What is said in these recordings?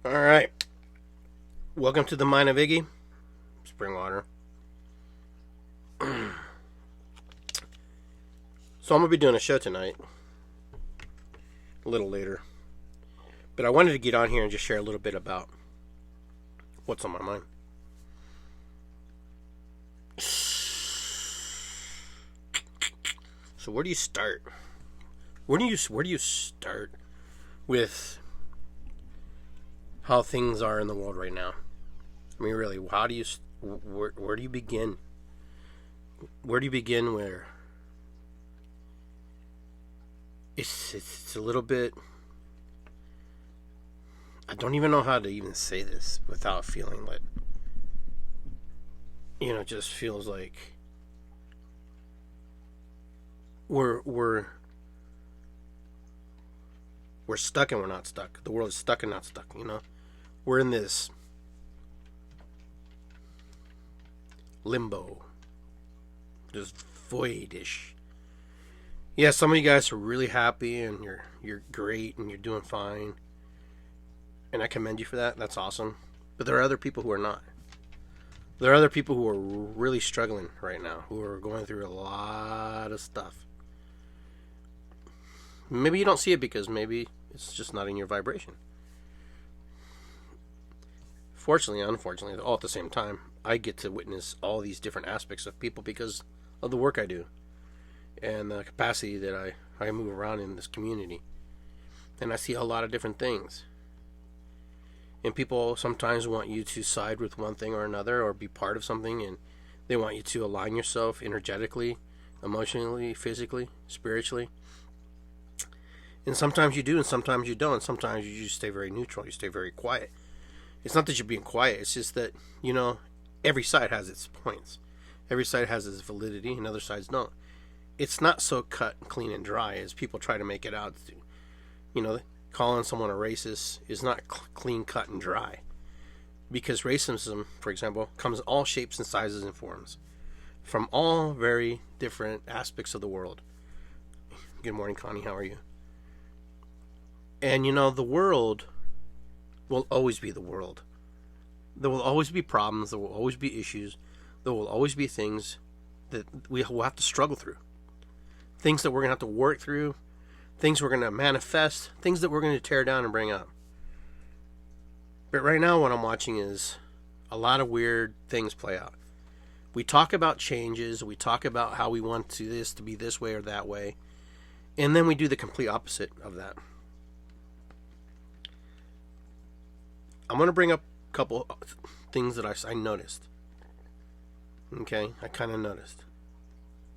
All right. Welcome to the Mind of Iggy. Spring water. So I'm going to be doing a show tonight. A little later. But I wanted to get on here and just share a little bit about what's on my mind. So where do you start? Where do you start with how things are in the world right now? I mean, really, how do you where do you begin? Where do you begin? Where it's a little bit. I don't even know how to even say this without feeling like, it just feels like we're stuck and we're not stuck. The world is stuck and not stuck. We're in this limbo, this voidish. Yeah, some of you guys are really happy and you're great and you're doing fine, and I commend you for that. That's awesome. But there are other people who are not. There are other people who are really struggling right now, who are going through a lot of stuff. Maybe you don't see it because maybe it's just not in your vibration. Fortunately, unfortunately, all at the same time, I get to witness all these different aspects of people because of the work I do and the capacity that I move around in this community. And I see a lot of different things. And people sometimes want you to side with one thing or another or be part of something, and they want you to align yourself energetically, emotionally, physically, spiritually. And sometimes you do and sometimes you don't. Sometimes you just stay very neutral. You stay very quiet. It's not that you're being quiet. It's just that, every side has its points. Every side has its validity and other sides don't. It's not so cut, clean, and dry as people try to make it out to. Calling someone a racist is not clean, cut, and dry. Because racism, for example, comes in all shapes and sizes and forms. From all very different aspects of the world. Good morning, Connie. How are you? And the world will always be the world. There will always be problems. There will always be issues. There will always be things that we will have to struggle through. Things that we're going to have to work through. Things we're going to manifest. Things that we're going to tear down and bring up. But right now what I'm watching is a lot of weird things play out. We talk about changes. We talk about how we want this to be this way or that way. And then we do the complete opposite of that. I'm going to bring up a couple things that I noticed. Okay, I kind of noticed.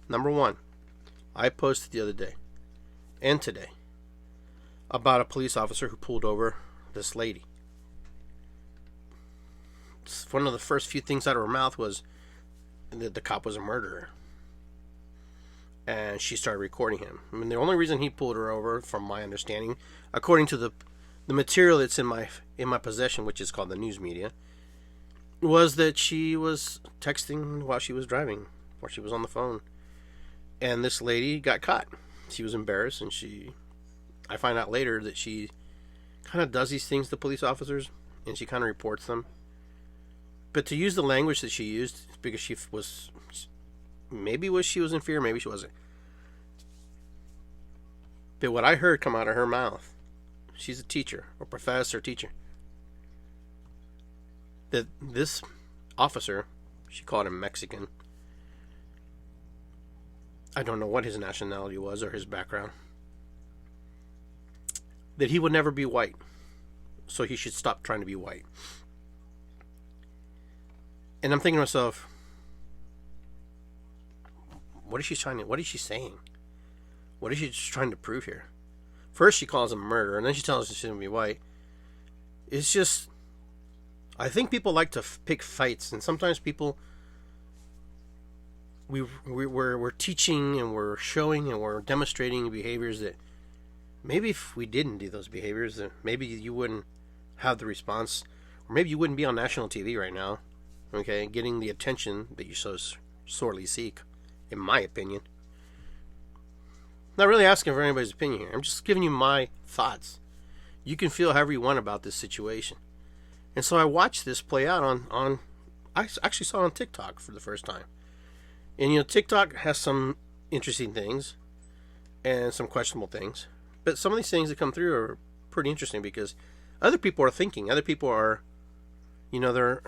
Number one, I posted the other day and today about a police officer who pulled over this lady. One of the first few things out of her mouth was that the cop was a murderer. And she started recording him. I mean, the only reason he pulled her over, from my understanding, according to the material that's in my possession, which is called the news media, was that she was texting while she was driving, or she was on the phone, and this lady got caught. She was embarrassed, and I find out later that she kind of does these things to police officers, and she kind of reports them. But to use the language that she used, because she was in fear, maybe she wasn't. But what I heard come out of her mouth, she's a teacher, or professor, teacher, that this officer, she called him Mexican. I don't know what his nationality was or his background. That he would never be white. So he should stop trying to be white. And I'm thinking to myself, what is she saying? What is she trying to prove here? First she calls him a murderer, and then she tells us she shouldn't be white. It's just, I think people like to pick fights, and sometimes people, we're teaching and we're showing and we're demonstrating behaviors that maybe if we didn't do those behaviors, then maybe you wouldn't have the response, or maybe you wouldn't be on national TV right now, okay, getting the attention that you so sorely seek, in my opinion. Not really asking for anybody's opinion here. I'm just giving you my thoughts. You can feel however you want about this situation. And so I watched this play out on I actually saw it on TikTok for the first time. And TikTok has some interesting things and some questionable things. But some of these things that come through are pretty interesting because other people are thinking. Other people are, they're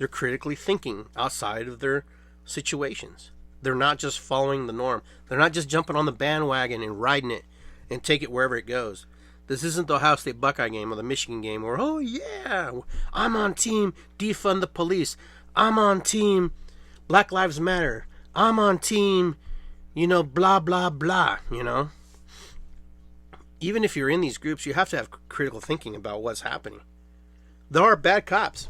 critically thinking outside of their situations. They're not just following the norm. They're not just jumping on the bandwagon and riding it and take it wherever it goes. This isn't the Ohio State Buckeye game or the Michigan game where, oh yeah, I'm on team defund the police. I'm on team Black Lives Matter. I'm on team, blah, blah, blah, Even if you're in these groups, you have to have critical thinking about what's happening. There are bad cops.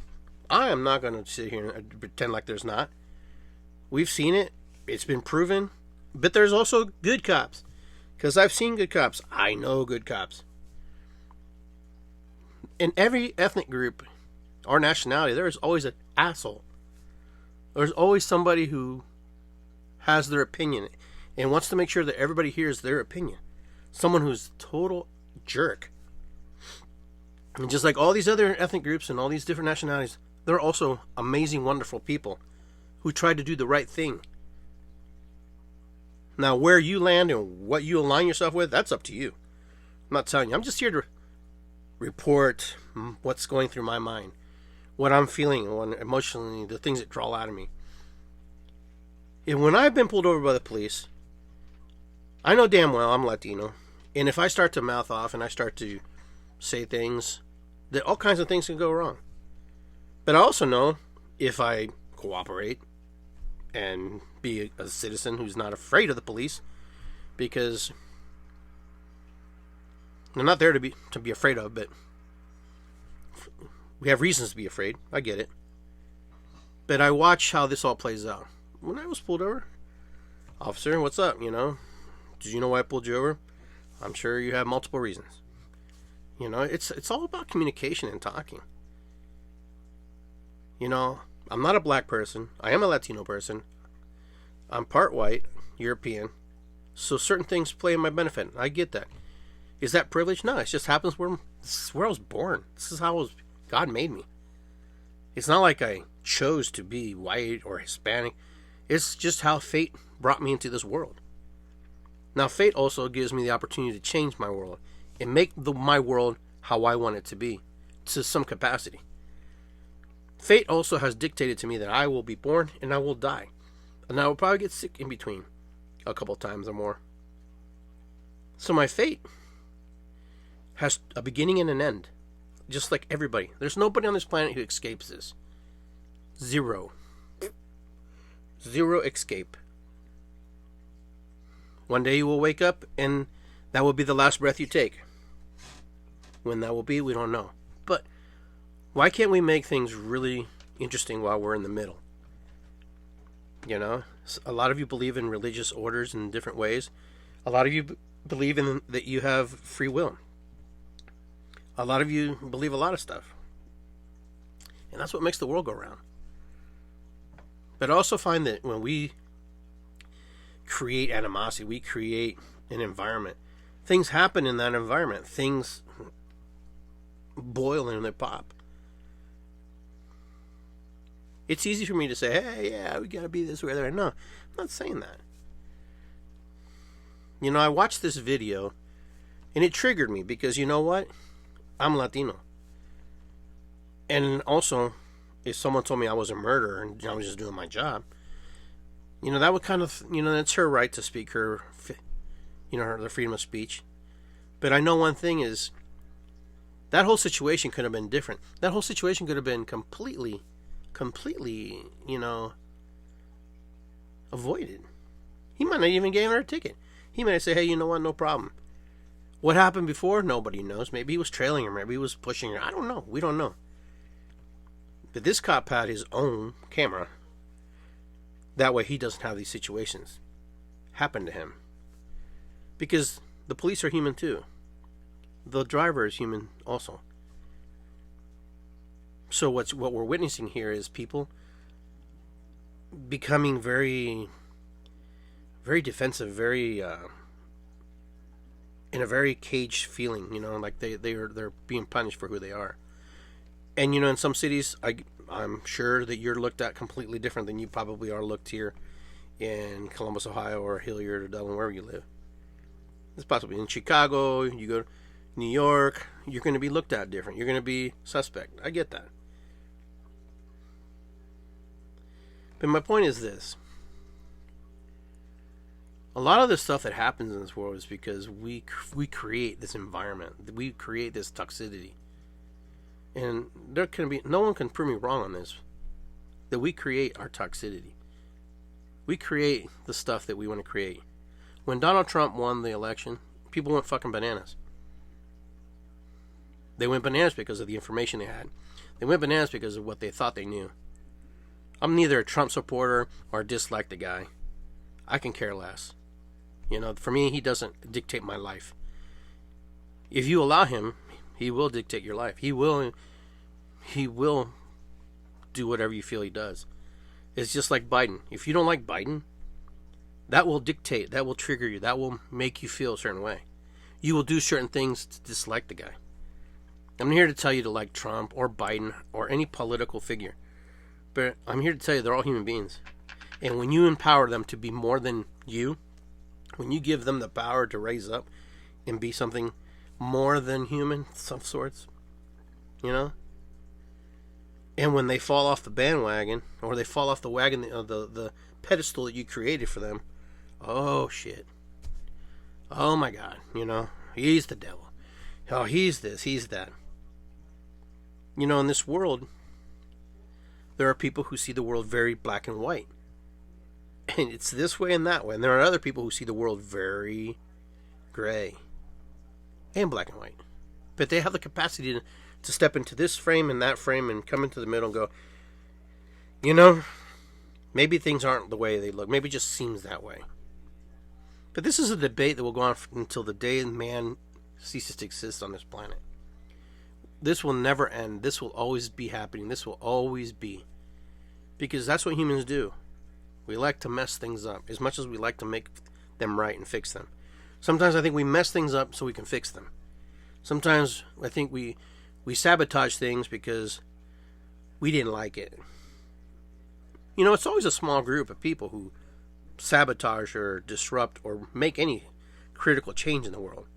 I am not going to sit here and pretend like there's not. We've seen it. It's been proven. But there's also good cops. Because I've seen good cops. I know good cops. In every ethnic group or nationality, there is always an asshole. There's always somebody who has their opinion and wants to make sure that everybody hears their opinion. Someone who's a total jerk. And just like all these other ethnic groups and all these different nationalities, there are also amazing, wonderful people who try to do the right thing. Now, where you land and what you align yourself with, that's up to you. I'm not telling you. I'm just here to report what's going through my mind, what I'm feeling, emotionally, the things that draw out of me. And when I've been pulled over by the police, I know damn well I'm Latino. And if I start to mouth off and I start to say things, that all kinds of things can go wrong. But I also know if I cooperate and be a citizen who's not afraid of the police, because they're not there to be afraid of, but we have reasons to be afraid. I get it. But I watch how this all plays out. When I was pulled over, officer, what's up? Did you know why I pulled you over? I'm sure you have multiple reasons. It's all about communication and talking. I'm not a black person. I am a Latino person. I'm part white, European. So certain things play in my benefit. I get that. Is that privilege? No, it just happens this is where I was born. This is how God made me. It's not like I chose to be white or Hispanic. It's just how fate brought me into this world. Now, fate also gives me the opportunity to change my world and make my world how I want it to be, to some capacity. Fate also has dictated to me that I will be born and I will die. And I will probably get sick in between a couple times or more. So my fate has a beginning and an end. Just like everybody. There's nobody on this planet who escapes this. Zero escape. One day you will wake up and that will be the last breath you take. When that will be, we don't know. But why can't we make things really interesting while we're in the middle? A lot of you believe in religious orders in different ways. A lot of you believe in that you have free will. A lot of you believe a lot of stuff. And that's what makes the world go round. But I also find that when we create animosity, we create an environment, things happen in that environment. Things boil and they pop. It's easy for me to say, hey, yeah, we gotta be this way or that. No, I'm not saying that. I watched this video and it triggered me because you know what? I'm Latino. And also, if someone told me I was a murderer and I was just doing my job, that would kind of, that's her right to speak her the freedom of speech. But I know one thing is, that whole situation could have been different. That whole situation could have been completely, avoided. He might not even give her a ticket. He might say, hey, you know what, no problem. What happened before? Nobody knows. Maybe he was trailing her. Maybe he was pushing her. I don't know. We don't know. But this cop had his own camera. That way he doesn't have these situations happen to him. Because the police are human too. The driver is human also. So what we're witnessing here is people becoming very, very defensive, very in a very caged feeling, like they're being punished for who they are. And in some cities, I'm sure that you're looked at completely different than you probably are looked here in Columbus, Ohio, or Hilliard, or Dublin, wherever you live. It's possibly in Chicago. You go to New York, you're going to be looked at different. You're going to be suspect. I get that. But my point is this. A lot of the stuff that happens in this world is because we create this environment. We create this toxicity. And there can be no one can prove me wrong on this. That we create our toxicity. We create the stuff that we want to create. When Donald Trump won the election, people went fucking bananas. They went bananas because of the information they had. They went bananas because of what they thought they knew. I'm neither a Trump supporter or dislike the guy. I can care less. For me, he doesn't dictate my life. If you allow him, he will dictate your life. He will do whatever you feel he does. It's just like Biden. If you don't like Biden, that will dictate, that will trigger you, that will make you feel a certain way. You will do certain things to dislike the guy. I'm here to tell you to like Trump or Biden or any political figure. But I'm here to tell you they're all human beings. And when you empower them to be more than you, when you give them the power to raise up and be something more than human, some sorts, and when they fall off the bandwagon, or they fall off the wagon, the pedestal that you created for them, oh shit, oh my God, he's the devil, oh he's this, he's that. In this world, there are people who see the world very black and white. And it's this way and that way. And there are other people who see the world very gray and black and white. But they have the capacity to step into this frame and that frame and come into the middle and go, maybe things aren't the way they look. Maybe it just seems that way. But this is a debate that will go on until the day man ceases to exist on this planet. This will never end. This will always be happening. This will always be. Because that's what humans do. We like to mess things up as much as we like to make them right and fix them. Sometimes I think we mess things up so we can fix them. Sometimes I think we sabotage things because we didn't like it. It's always a small group of people who sabotage or disrupt or make any critical change in the world.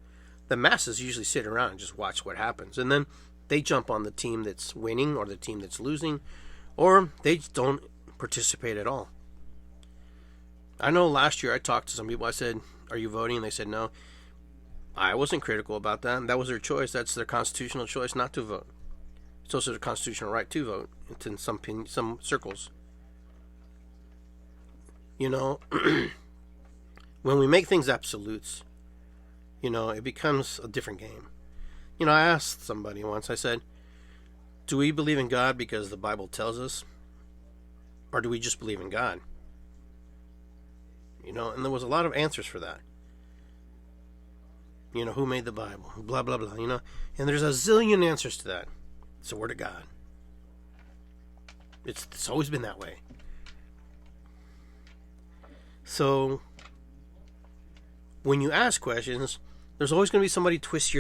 The masses usually sit around and just watch what happens. And then they jump on the team that's winning or the team that's losing, or they don't participate at all. I know last year I talked to some people. I said, are you voting? And they said no. I wasn't critical about that. That was their choice. That's their constitutional choice not to vote. It's also their constitutional right to vote in some circles. When we make things absolutes, it becomes a different game. I asked somebody once, I said, do we believe in God because the Bible tells us? Or do we just believe in God? And there was a lot of answers for that. Who made the Bible? Blah, blah, blah, And there's a zillion answers to that. It's the Word of God. It's always been that way. So, when you ask questions, there's always going to be somebody twist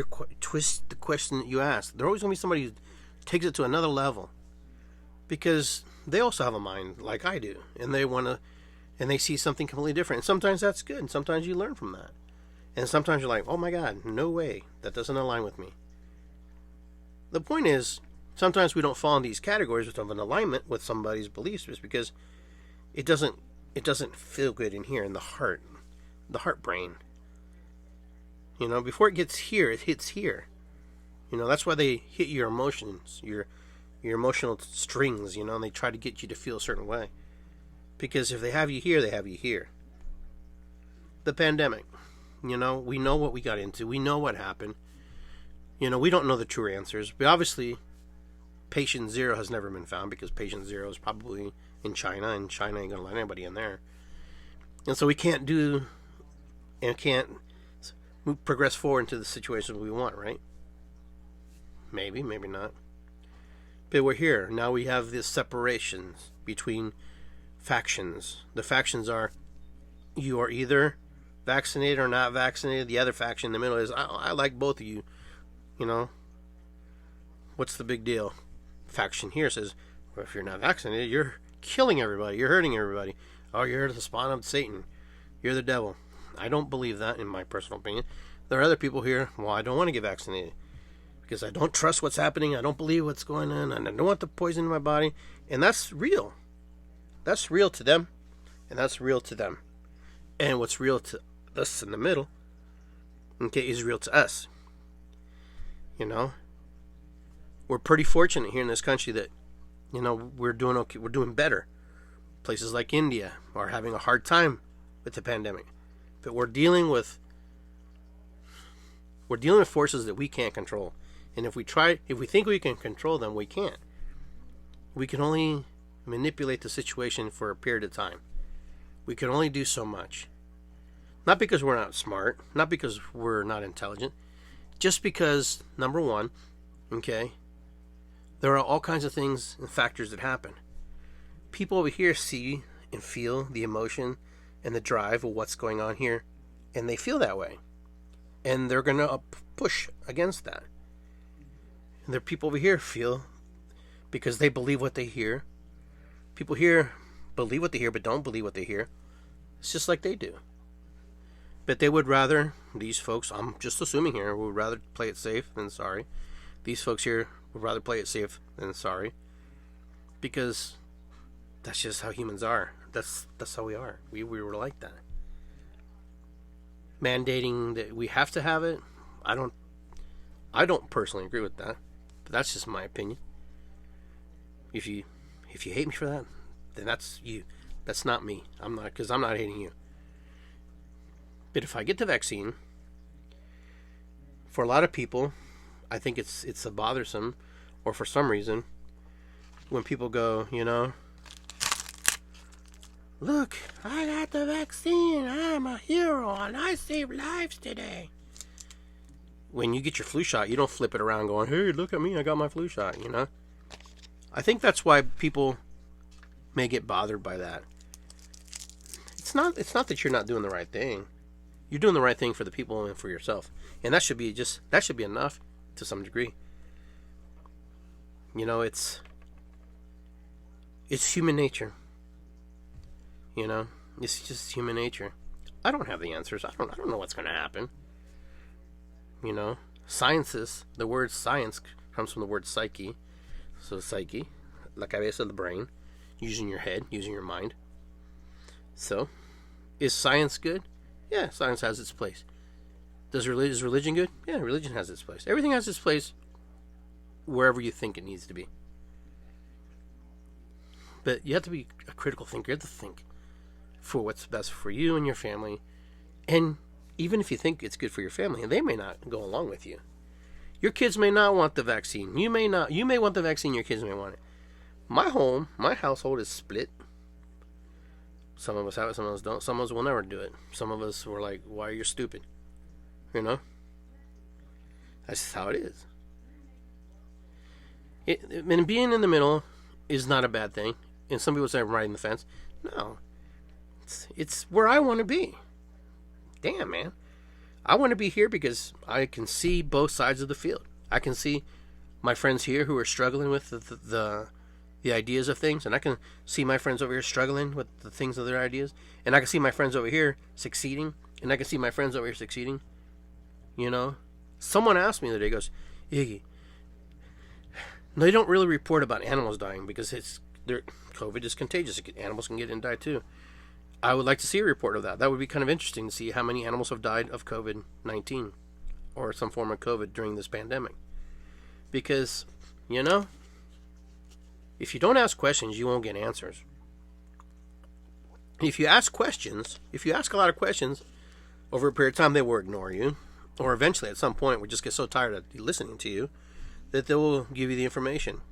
the question that you ask. There's always going to be somebody who takes it to another level. Because they also have a mind like I do. And they see something completely different. And sometimes that's good. And sometimes you learn from that. And sometimes you're like, oh my God, no way. That doesn't align with me. The point is, sometimes we don't fall in these categories of an alignment with somebody's beliefs just because it doesn't feel good in here, in the heart brain. Before it gets here, it hits here. That's why they hit your emotions, your emotional strings, and they try to get you to feel a certain way. Because if they have you here, they have you here. The pandemic. We know what we got into. We know what happened. We don't know the true answers. But obviously, patient zero has never been found because patient zero is probably in China, and China ain't going to let anybody in there. And so we can't progress forward into the situation we want, right? Maybe, maybe not. But we're here. Now we have this separations between factions. The factions are, you are either vaccinated or not vaccinated. The other faction in the middle is, I like both of you. What's the big deal? faction here says, well, if you're not vaccinated, you're killing everybody. You're hurting everybody. Oh, you're the spawn of Satan. You're the devil. I don't believe that, in my personal opinion. There are other people here, well, I don't want to get vaccinated because I don't trust what's happening. I don't believe what's going on. And I don't want the poison in my body. And that's real. That's real to them. And that's real to them. And what's real to us in the middle, okay, is real to us. You know? We're pretty fortunate here in this country that, you know, we're doing okay. We're doing better. Places like India are having a hard time with the pandemic. But we're dealing with forces that we can't control. And if we think we can control them, we can't. We can only manipulate the situation for a period of time. We can only do so much. Not because we're not smart, not because we're not intelligent, just because, number one, okay, there are all kinds of things and factors that happen. People over here see and feel the emotion and the drive of what's going on here, and they feel that way. And they're going to push against that. And there are people over here feel because they believe what they hear. People here believe what they hear but don't believe what they hear. It's just like they do. But they would rather, these folks, I'm just assuming here, would rather play it safe than sorry. These folks here would rather play it safe than sorry. Because that's just how humans are. That's how we are. We were like that. Mandating that we have to have it, I don't personally agree with that. But that's just my opinion. If you hate me for that, then that's you. That's not me. I'm not hating you. But if I get the vaccine, for a lot of people, I think it's a bothersome, or for some reason, when people go, you know, look, I got the vaccine. I'm a hero, and I saved lives today. When you get your flu shot, you don't flip it around going, hey, look at me, I got my flu shot, you know? I think that's why people may get bothered by that. It's not that you're not doing the right thing. You're doing the right thing for the people and for yourself. And that should be enough to some degree. You know, it's human nature. You know, it's just human nature. I don't have the answers. I don't know what's going to happen. You know, the word science comes from the word psyche. So psyche, la cabeza, the brain, using your head, using your mind. So, is science good? Yeah, science has its place. Is religion good? Yeah, religion has its place. Everything has its place wherever you think it needs to be. But you have to be a critical thinker. You have to think for what's best for you and your family. And even if you think it's good for your family, they may not go along with you. Your kids may not want the vaccine. You may want the vaccine, your kids may want it. My household is split. Some of us have it, some of us don't. Some of us will never do it. Some of us were like, why are you stupid? You know? That's just how it is. And being in the middle is not a bad thing. And some people say I'm riding the fence. No. It's where I want to be. Damn, man. I want to be here because I can see both sides of the field. I can see my friends here who are struggling with the ideas of things, and I can see my friends over here struggling with the things of their ideas, and I can see my friends over here succeeding, and I can see my friends over here succeeding. You know, someone asked me the other day, goes, Iggy, they don't really report about animals dying because COVID is contagious. Animals can get it and die too. I would like to see a report of that. That would be kind of interesting to see how many animals have died of COVID-19 or some form of COVID during this pandemic. Because, you know, if you don't ask questions, you won't get answers. If you ask a lot of questions over a period of time, they will ignore you. Or eventually, at some point, we'll just get so tired of listening to you that they will give you the information.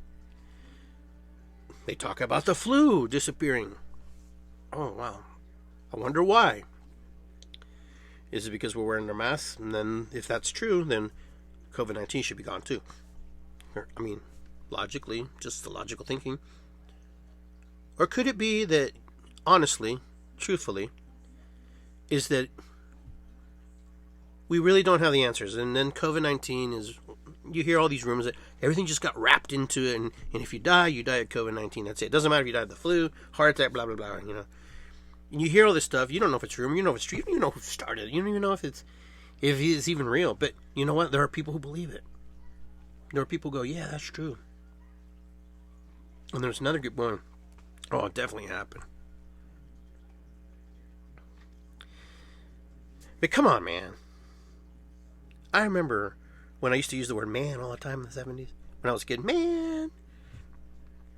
They talk about the flu disappearing. Oh, wow. I wonder why. Is it because we're wearing our masks? And then, if that's true, then COVID-19 should be gone too. I mean, logically, just the logical thinking. Or could it be that, honestly, truthfully, is that we really don't have the answers, and then COVID-19 is you hear all these rumors that everything just got wrapped into it, and if you die of COVID-19. That's it. It doesn't matter if you die of the flu, heart attack, blah blah blah. And you hear all this stuff. You don't know if it's rumor. You don't know if it's true. You don't even know who started it. You don't even know if it's even real. But you know what? There are people who believe it. There are people who go, yeah, that's true. And there's another group going, oh, it definitely happened. But come on, man. I remember when I used to use the word man all the time in the 70s. When I was a kid, man.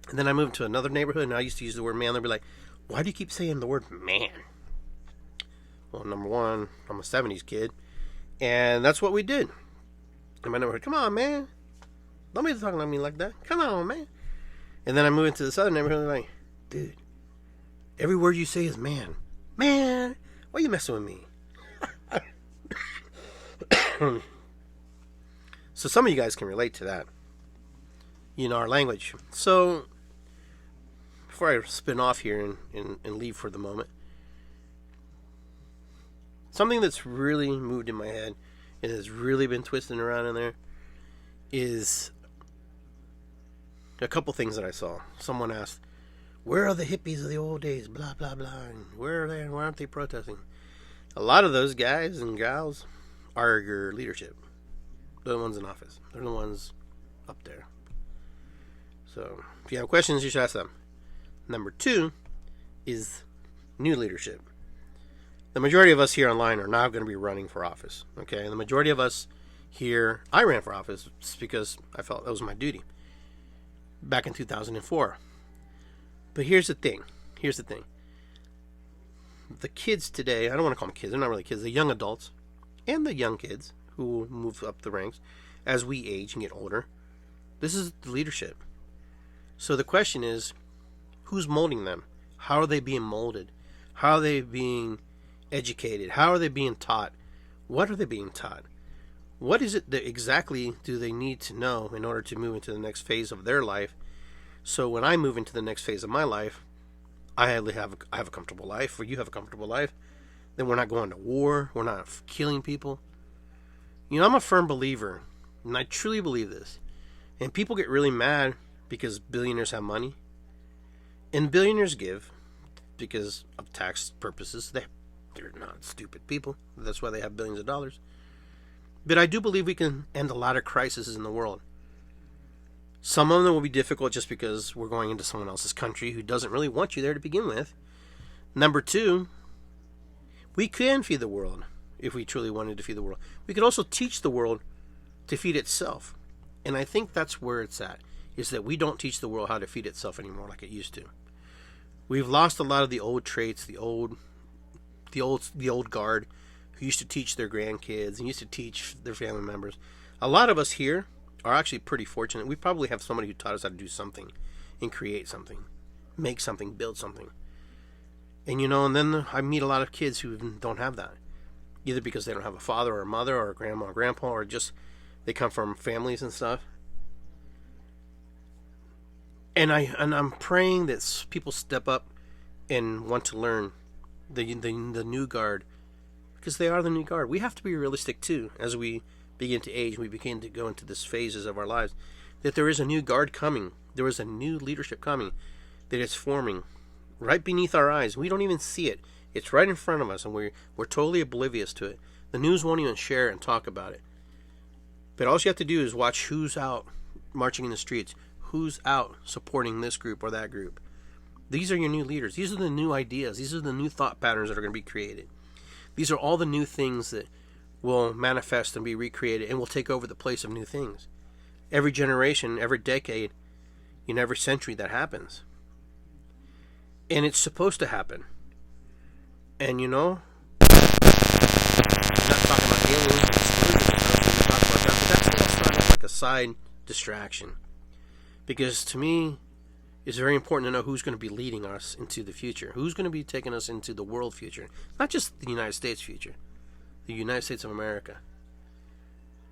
And then I moved to another neighborhood and I used to use the word man. They'd be like, why do you keep saying the word man? Well, number one, I'm a 70s kid. And that's what we did. In my neighborhood, come on, man. Don't be talking to me like that. Come on, man. And then I moved into this other neighborhood and like, dude, every word you say is man. Man, why are you messing with me? So some of you guys can relate to that. Our language. So, before I spin off here and leave for the moment, something that's really moved in my head and has really been twisting around in there is a couple things that I saw. Someone asked, where are the hippies of the old days? Blah, blah, blah. And where are they? Why aren't they protesting? A lot of those guys and gals are your leadership. They're the ones in office. They're the ones up there. So, if you have questions, you should ask them. Number 2 is new leadership. The majority of us here online are not going to be running for office. Okay? The majority of us here, I ran for office just because I felt that was my duty. Back in 2004. But here's the thing. The kids today, I don't want to call them kids, they're not really kids, the young adults and the young kids who move up the ranks as we age and get older, this is the leadership. So the question is, who's molding them? How are they being molded? How are they being educated? How are they being taught? What are they being taught? What is it that exactly do they need to know in order to move into the next phase of their life? So when I move into the next phase of my life, I have a comfortable life, or you have a comfortable life. Then we're not going to war. We're not killing people. I'm a firm believer, and I truly believe this. And people get really mad because billionaires have money. And billionaires give because of tax purposes. They're not stupid people. That's why they have billions of dollars. But I do believe we can end a lot of crises in the world. Some of them will be difficult just because we're going into someone else's country who doesn't really want you there to begin with. Number 2, we can feed the world if we truly wanted to feed the world. We could also teach the world to feed itself. And I think that's where it's at, is that we don't teach the world how to feed itself anymore like it used to. We've lost a lot of the old traits, the old guard who used to teach their grandkids and used to teach their family members. A lot of us here are actually pretty fortunate. We probably have somebody who taught us how to do something and create something, make something, build something. And and then I meet a lot of kids who don't have that. Either because they don't have a father or a mother or a grandma or grandpa, or just they come from families and stuff. And I'm praying that people step up and want to learn the new guard, because they are the new guard. We have to be realistic too as we begin to age, we begin to go into these phases of our lives, that there is a new guard coming. There is a new leadership coming that is forming right beneath our eyes. We don't even see it. It's right in front of us, and we're totally oblivious to it. The news won't even share and talk about it. But all you have to do is watch who's out marching in the streets, who's out supporting this group or that group. These are your new leaders. These are the new ideas. These are the new thought patterns that are going to be created. These are all the new things that will manifest and be recreated and will take over the place of new things. Every generation, every decade, in every century that happens. And it's supposed to happen. And I'm not talking about aliens and exclusion and stuff, I'm talking about that, but that's sort of like a side distraction. Because to me, it's very important to know who's going to be leading us into the future. Who's going to be taking us into the world future. Not just the United States future. The United States of America.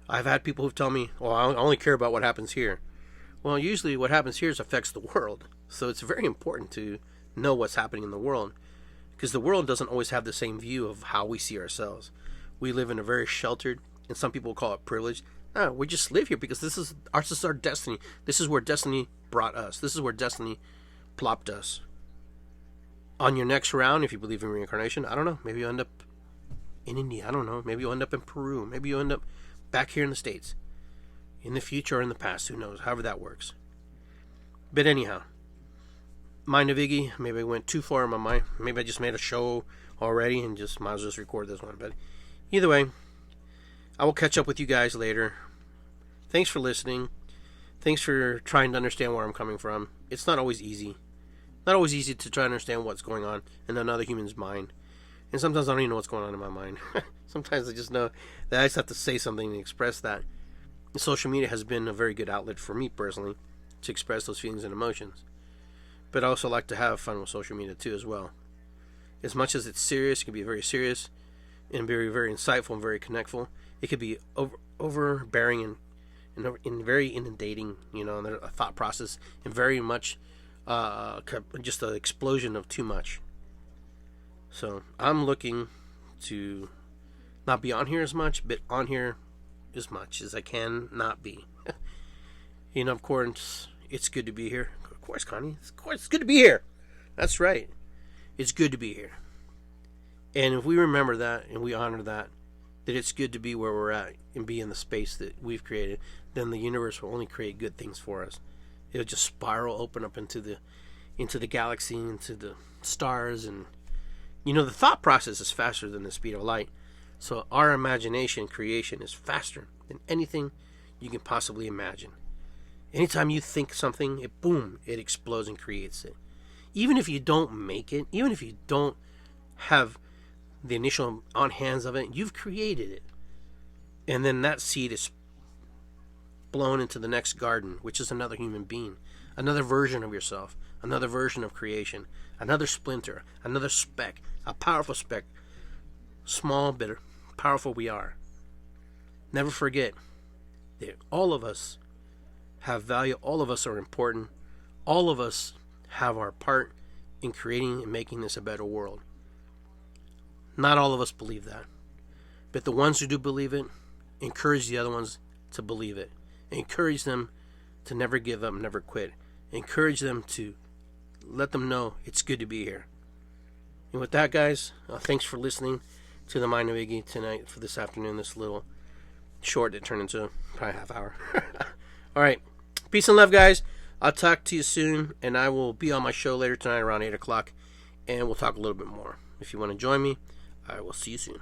I've had people who've told me, well, I only care about what happens here. Well, usually what happens here affects the world. So it's very important to know what's happening in the world. Because the world doesn't always have the same view of how we see ourselves. We live in a very sheltered, and some people call it privileged, No, we just live here because this is our destiny. This is where destiny brought us. This is where destiny plopped us. On your next round, if you believe in reincarnation, I don't know. Maybe you'll end up in India. I don't know. Maybe you'll end up in Peru. Maybe you'll end up back here in the States. In the future or in the past, who knows? However that works. But anyhow, Mind of Iggy. Maybe I went too far in my mind. Maybe I just made a show already and just might as well just record this one. But either way, I will catch up with you guys later. Thanks for listening. Thanks for trying to understand where I'm coming from. It's not always easy. Not always easy to try to understand what's going on in another human's mind. And sometimes I don't even know what's going on in my mind. Sometimes I just know that I just have to say something and express that. And social media has been a very good outlet for me personally to express those feelings and emotions. But I also like to have fun with social media too as well. As much as it's serious, it can be very serious and very, very insightful and very connectful. It could be overbearing and very inundating, a thought process, and very much just an explosion of too much. So I'm looking to not be on here as much, but on here as much as I can not be. Of course, it's good to be here. Of course, Connie. Of course, it's good to be here. That's right. It's good to be here. And if we remember that and we honor that it's good to be where we're at and be in the space that we've created, then the universe will only create good things for us. It'll just spiral, open up into the galaxy, into the stars, and the thought process is faster than the speed of light. So our imagination creation is faster than anything you can possibly imagine. Anytime you think something, it explodes and creates it. Even if you don't make it, even if you don't have the initial on hands of it, you've created it. And then that seed is blown into the next garden, which is another human being, another version of yourself, another version of creation, another splinter, another speck, a powerful speck. Small but powerful we are. Never forget that all of us have value, all of us are important, all of us have our part in creating and making this a better world. Not all of us believe that. But the ones who do believe it, encourage the other ones to believe it. Encourage them to never give up, never quit. Encourage them to let them know it's good to be here. And with that, guys, thanks for listening to the Mind of Iggy tonight for this afternoon, this little short that turned into probably a half hour. All right. Peace and love, guys. I'll talk to you soon, and I will be on my show later tonight around 8 o'clock, and we'll talk a little bit more. If you want to join me, I will see you soon.